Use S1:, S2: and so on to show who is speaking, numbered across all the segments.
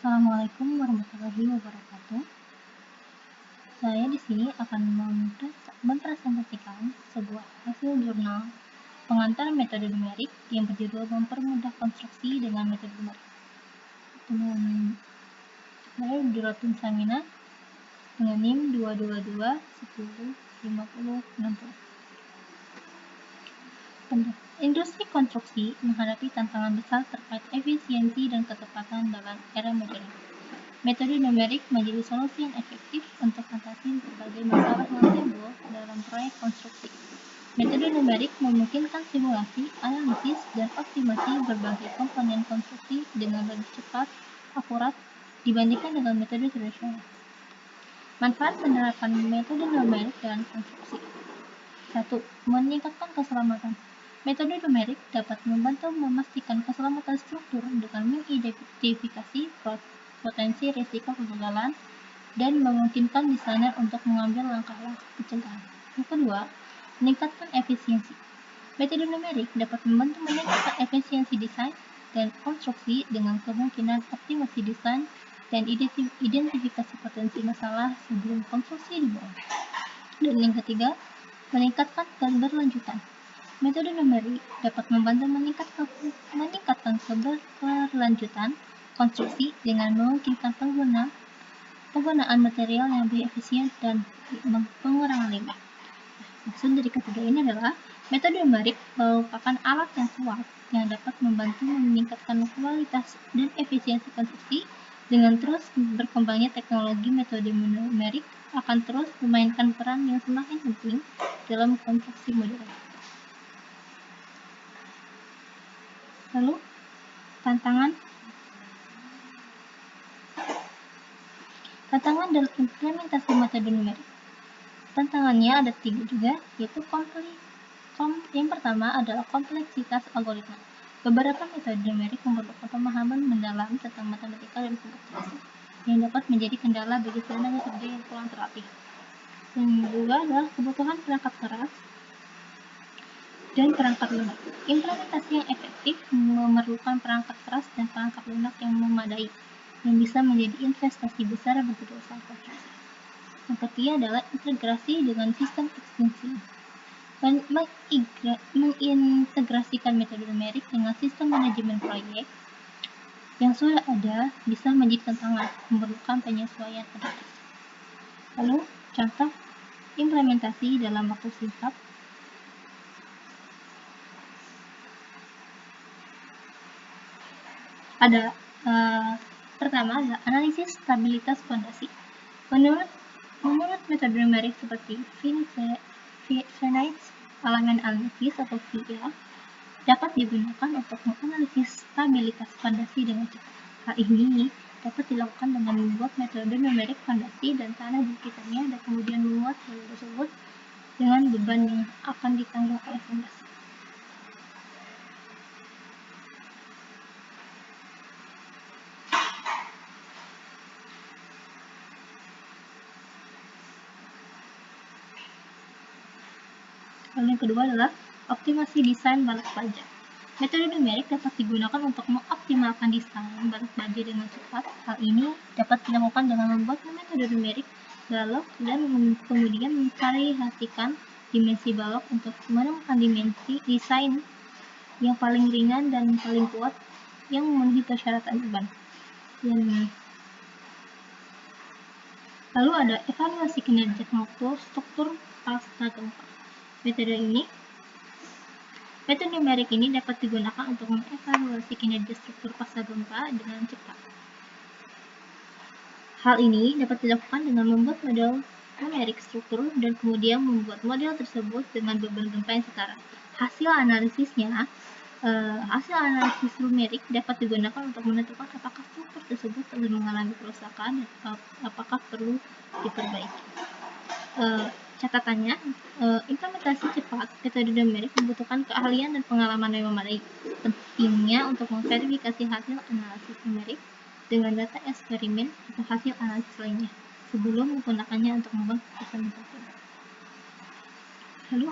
S1: Assalamualaikum warahmatullahi wabarakatuh. Saya di sini akan mempresentasikan sebuah hasil jurnal pengantar metode numerik yang berjudul mempermudah konstruksi dengan metode numerik. Saya Duratun Samina dengan NIM 222105060. Industri konstruksi menghadapi tantangan besar terkait efisiensi dan ketepatan dalam era modern. Metode numerik menjadi solusi yang efektif untuk mengatasi berbagai masalah yang timbul dalam proyek konstruksi. Metode numerik memungkinkan simulasi, analisis, dan optimasi berbagai komponen konstruksi dengan lebih cepat, akurat, dibandingkan dengan metode tradisional. Manfaat penerapan metode numerik dalam konstruksi. 1. Meningkatkan keselamatan. Metode numerik dapat membantu memastikan keselamatan struktur dengan mengidentifikasi potensi risiko kegagalan dan memungkinkan desainer untuk mengambil langkah-langkah pencegahan. Yang kedua, meningkatkan efisiensi. Metode numerik dapat membantu meningkatkan efisiensi desain dan konstruksi dengan kemungkinan optimasi desain dan identifikasi potensi masalah sebelum konstruksi dimulai. Dan yang ketiga, meningkatkan keberlanjutan. Metode numerik dapat membantu meningkatkan keberlanjutan konstruksi dengan memungkinkan penggunaan material yang lebih efisien dan pengurangan limbah. Maksud dari ketiga ini adalah metode numerik merupakan alat yang kuat yang dapat membantu meningkatkan kualitas dan efisiensi konstruksi. Dengan terus berkembangnya teknologi, metode numerik akan terus memainkan peran yang semakin penting dalam konstruksi modern. Lalu, tantangan dalam implementasi metode numerik. Tantangannya ada 3 juga, yaitu yang pertama adalah kompleksitas algoritma. Beberapa metode numerik memerlukan pemahaman mendalam tentang matematika dan komputerasi yang dapat menjadi kendala bagi tenaga kerja yang kurang terlatih. Yang kedua adalah kebutuhan perangkat keras dan perangkat lunak. Implementasi yang efektif memerlukan perangkat keras dan perangkat lunak yang memadai, yang bisa menjadi investasi besar bagi perusahaan konstruksi. Yang ketiga adalah integrasi dengan sistem ekstensi. Mengintegrasikan metode numerik dengan sistem manajemen proyek yang sudah ada bisa menjadi tantangan, memerlukan penyesuaian adaptasi. Lalu, contoh implementasi dalam waktu singkat. Pertama adalah analisis stabilitas fondasi. Menurut metode numerik seperti finite element analysis atau FEA dapat digunakan untuk menganalisis stabilitas fondasi dengan cepat. Hal ini dapat dilakukan dengan membuat metode numerik fondasi dan tanah di sekitarnya dan kemudian membuat model tersebut dengan beban yang akan ditanggung oleh fondasi. Lalu yang kedua adalah optimasi desain balas baja. Metode numerik dapat digunakan untuk mengoptimalkan desain balas baja dengan cepat. Hal ini dapat dilakukan dengan membuat metode numerik balok dan kemudian memvariasikan dimensi balok untuk menemukan dimensi desain yang paling ringan dan paling kuat yang memenuhi persyaratan beban. Lalu ada evaluasi kinerja struktur pasca gempa. Metode numerik ini dapat digunakan untuk mengevaluasi kinerja struktur pasca gempa dengan cepat. Hal ini dapat dilakukan dengan membuat model numerik struktur dan kemudian membuat model tersebut dengan beban gempa yang setara. Hasil analisis numerik dapat digunakan untuk menentukan apakah struktur tersebut telah mengalami kerusakan dan apakah perlu diperbaiki. Catatannya, implementasi cepat metode numerik membutuhkan keahlian dan pengalaman yang memadai. Pentingnya untuk memverifikasi hasil analisis numerik dengan data eksperimen atau hasil analisis lainnya sebelum menggunakannya untuk membuat keputusan apapun. Lalu,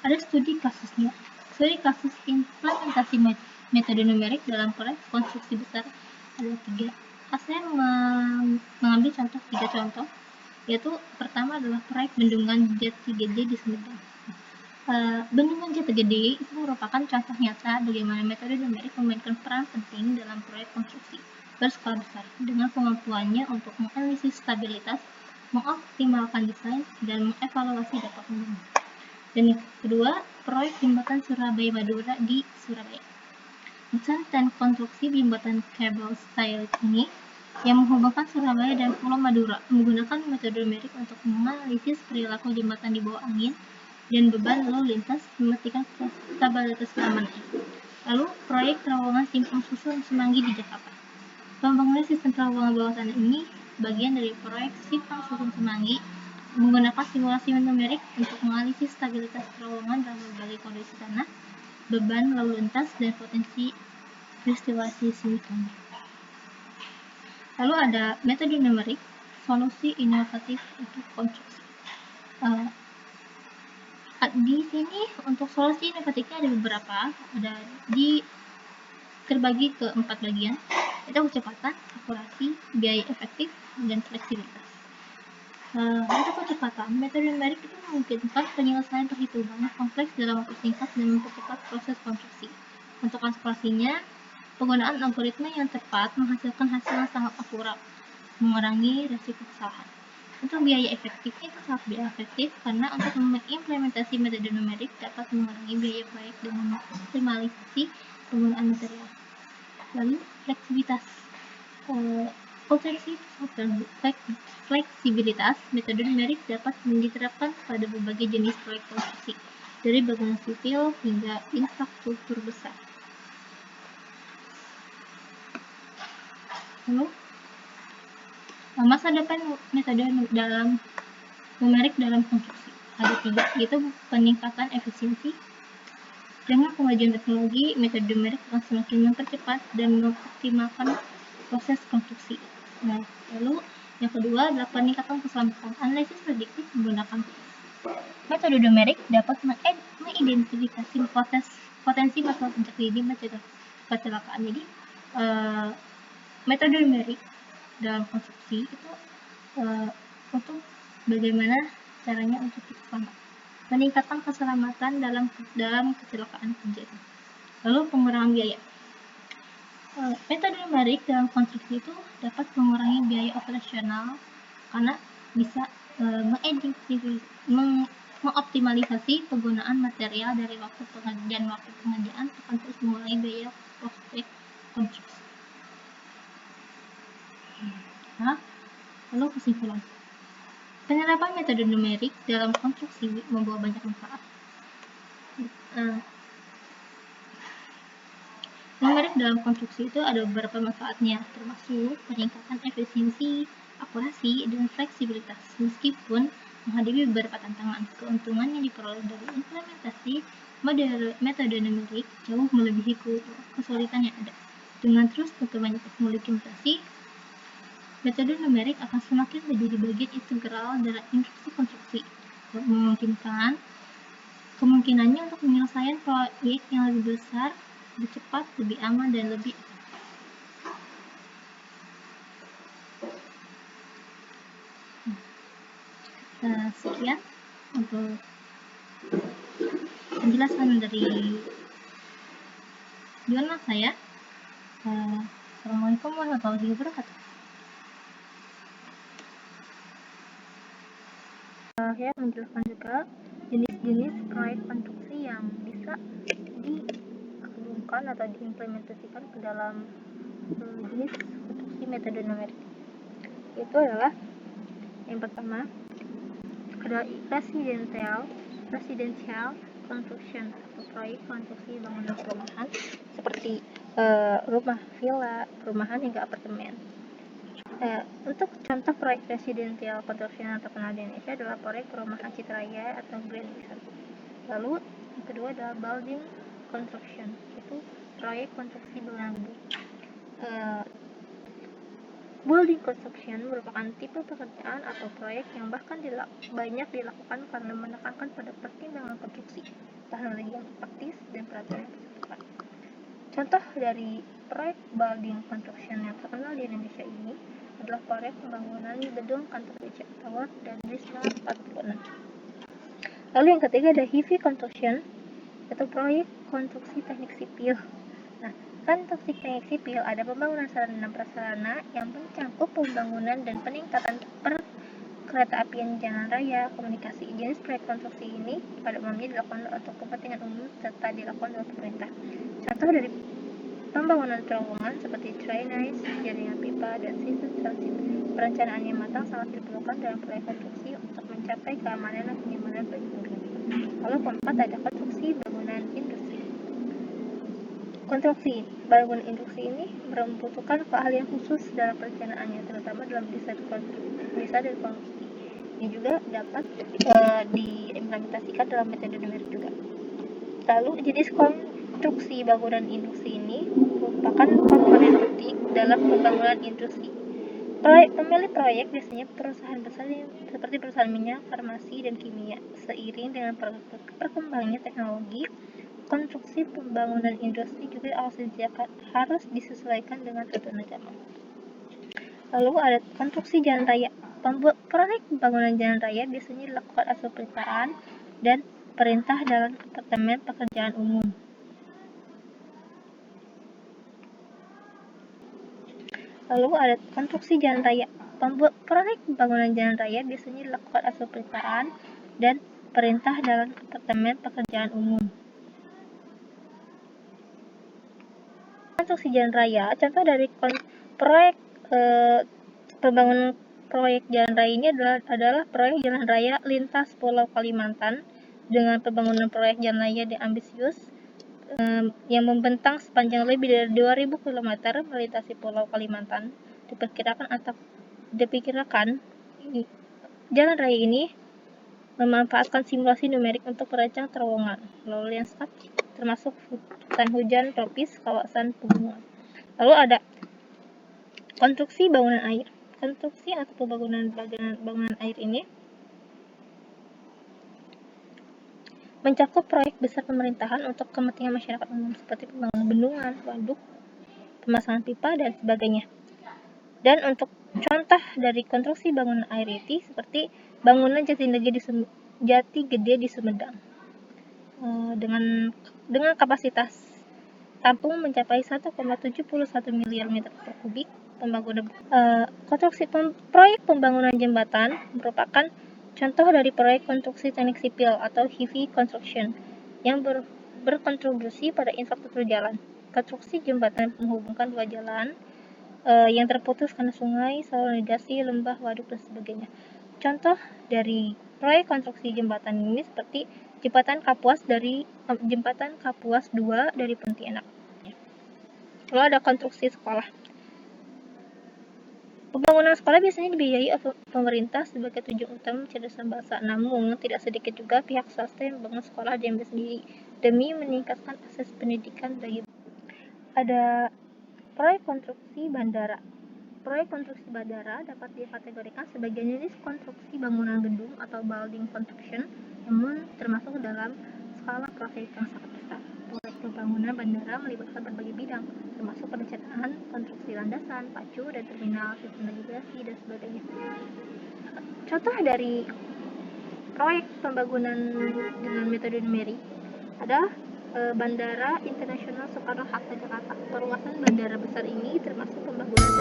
S1: ada studi kasusnya. Studi kasus implementasi metode numerik dalam proyek konstruksi besar ada 3. saya mengambil tiga contoh, yaitu pertama adalah proyek bendungan Jati Gede di Sumedang. Bendungan Jati Gede itu merupakan contoh nyata bagaimana metode numerik memainkan peran penting dalam proyek konstruksi berskala besar dengan kemampuannya untuk menganalisis stabilitas, mengoptimalkan desain, dan mengevaluasi data pembangunan. Dan yang kedua, proyek jembatan Surabaya-Madura di Surabaya. Desain dan konstruksi jembatan kabel style ini yang menghubungkan Surabaya dan Pulau Madura menggunakan metode numerik untuk menganalisis perilaku jembatan di bawah angin dan beban lalu lintas, memastikan stabilitas keamanannya. Lalu, proyek terowongan simpang susun Semanggi di Jakarta. Pembangunan sistem terowongan bawah tanah ini bagian dari proyek simpang susun Semanggi menggunakan simulasi numerik untuk menganalisis stabilitas terowongan dalam berbagai kondisi tanah, beban lalu lintas, dan potensi peristiwa seismiknya. Lalu ada metode numerik, solusi inovatif untuk konstruksi. Di sini untuk solusi inovatifnya ada beberapa, terbagi ke 4 bagian, yaitu kecepatan, akurasi, biaya efektif, dan fleksibilitas. Untuk kecepatan, metode numerik itu memungkinkan penyelesaian perhitungan kompleks dalam waktu singkat dan mempercepat proses konstruksi. Untuk akurasinya, penggunaan algoritma yang tepat menghasilkan hasil yang sangat akurat, mengurangi risiko kesalahan. Untuk biaya efektifnya itu sangat biaya efektif karena untuk mengimplementasi metode numerik dapat mengurangi biaya proyek dengan mengoptimalisasi penggunaan material. Lalu fleksibilitas. Potensi fleksibilitas metode numerik dapat diterapkan pada berbagai jenis proyek konstruksi, dari bangunan sipil hingga infrastruktur besar. Lalu, masa depan metode dalam numerik dalam konstruksi ada 3, yaitu peningkatan efisiensi. Dengan kemajuan teknologi, metode numerik akan semakin mempercepat dan mengoptimalkan proses konstruksi. Nah, lalu yang kedua adalah peningkatan keselamatan. Analisis prediktif menggunakan metode numerik dapat mengidentifikasi potensi masalah terjadi mencegah kecelakaan. Jadi, metode numerik dalam konstruksi itu untuk bagaimana caranya untuk kita selamat, meningkatkan keselamatan dalam kecelakaan kerja. Lalu pengurangan biaya. Metode numerik dalam konstruksi itu dapat mengurangi biaya operasional karena bisa mengoptimalisasi penggunaan material dari waktu pengerjaan akan terus mengurangi biaya proyek konstruksi. Nah, lalu kesimpulan. Penerapan metode numerik dalam konstruksi membawa banyak manfaat. Numerik dalam konstruksi itu ada beberapa manfaatnya, termasuk peningkatan efisiensi, akurasi, dan fleksibilitas. Meskipun menghadapi beberapa tantangan, keuntungan yang diperoleh dari implementasi metode numerik jauh melebihi kesulitan yang ada. Dengan terus berkembangnya teknologi informasi, metode numerik akan semakin menjadi bagian integral dalam industri konstruksi, memungkinkan kemungkinannya untuk menyelesaikan proyek yang lebih besar, lebih cepat, lebih aman, dan lebih sekian untuk penjelasan dari jurnal saya. Assalamualaikum warahmatullahi wabarakatuh. Saya menjelaskan juga jenis-jenis proyek konstruksi yang bisa digabungkan atau diimplementasikan ke dalam jenis konstruksi metode numerik. Itu adalah yang pertama adalah residential construction atau proyek konstruksi bangunan perumahan seperti rumah villa, perumahan hingga apartemen. Untuk contoh proyek residential construction yang terkenal di Indonesia adalah proyek perumahan Citraya atau Grand Wison. Lalu yang kedua adalah building construction, yaitu proyek konstruksi bangunan gedung. Building construction merupakan tipe pekerjaan atau proyek yang bahkan banyak dilakukan karena menekankan pada pertimbangan konstruksi, teknologi yang praktis, dan peraturan yang tepat. Contoh dari proyek building construction yang terkenal di Indonesia ini adalah proyek pembangunan gedung kantor BCA Tower dan Wisma 46. Lalu yang ketiga ada heavy construction atau proyek konstruksi teknik sipil. Nah, konstruksi teknik sipil ada pembangunan sarana dan prasarana yang mencakup pembangunan dan peningkatan kereta-apian jalan raya, komunikasi. Jenis proyek konstruksi ini pada umumnya dilakukan untuk kepentingan umum serta dilakukan oleh pemerintah. Contoh dari pembangunan terowongan seperti drainase, jaringan pipa, dan sistem transit. Perencanaan yang matang sangat diperlukan dalam proyek konstruksi untuk mencapai keamanan dan kenyamanan bagi pengguna. Lalu keempat ada konstruksi bangunan industri. Konstruksi bangunan industri ini membutuhkan keahlian khusus dalam perencanaannya, terutama dalam desain dan konstruksi. Ini juga dapat diimplementasikan dalam metode numerik juga. Lalu jenis konstruksi bangunan industri ini merupakan komponen penting dalam pembangunan industri. Pemilik proyek biasanya perusahaan besar seperti perusahaan minyak, farmasi, dan kimia. Seiring dengan perkembangannya teknologi, konstruksi pembangunan industri juga harus disesuaikan dengan tuntunan zaman. Lalu ada konstruksi jalan raya. Proyek pembangunan jalan raya biasanya dilakukan asal perencanaan dan perintah dalam Departemen Pekerjaan Umum. Lalu ada konstruksi jalan raya. Proyek pembangunan jalan raya biasanya dilakukan asal perencanaan dan perintah dalam Departemen Pekerjaan Umum. Konstruksi jalan raya, contoh dari proyek pembangunan proyek jalan raya ini adalah proyek jalan raya lintas Pulau Kalimantan dengan pembangunan proyek jalan raya yang ambisius yang membentang sepanjang lebih dari 2.000 km melintasi Pulau Kalimantan. Diperkirakan jalan raya ini memanfaatkan simulasi numerik untuk merancang terowongan, lalu landscape termasuk hutan hujan tropis, kawasan pegunungan. Lalu ada konstruksi bangunan air. Konstruksi atau pembangunan bangunan air ini mencakup proyek besar pemerintahan untuk kepentingan masyarakat umum seperti pembangunan bendungan, waduk, pemasangan pipa, dan sebagainya. Dan untuk contoh dari konstruksi bangunan air itu seperti bangunan Jati Gede di Sumedang dengan kapasitas tampung mencapai 1,71 miliar meter per kubik. Proyek pembangunan jembatan merupakan contoh dari proyek konstruksi teknik sipil atau heavy construction yang berkontribusi pada infrastruktur jalan. Konstruksi jembatan menghubungkan dua jalan yang terputus karena sungai, saluran irigasi, lembah, waduk, dan sebagainya. Contoh dari proyek konstruksi jembatan ini seperti jembatan Kapuas 2 dari Pontianak. Lalu ada konstruksi sekolah. Pembangunan sekolah biasanya dibiayai oleh pemerintah sebagai tujuan utama pencerdasan bangsa. Namun, tidak sedikit juga pihak swasta yang membangun sekolah diambil sendiri demi meningkatkan akses pendidikan bagi. Ada proyek konstruksi bandara. Proyek konstruksi bandara dapat dikategorikan sebagai jenis konstruksi bangunan gedung atau building construction, namun termasuk dalam skala proyek yang sangat besar. Proyek pembangunan bandara melibatkan berbagai bidang, termasuk perencanaan, konstruksi landasan, pacu, dan terminal, sistem navigasi, dan sebagainya. Contoh dari proyek pembangunan dengan metode numerik adalah Bandara Internasional Soekarno-Hatta Jakarta. Perluasan bandara besar ini termasuk pembangunan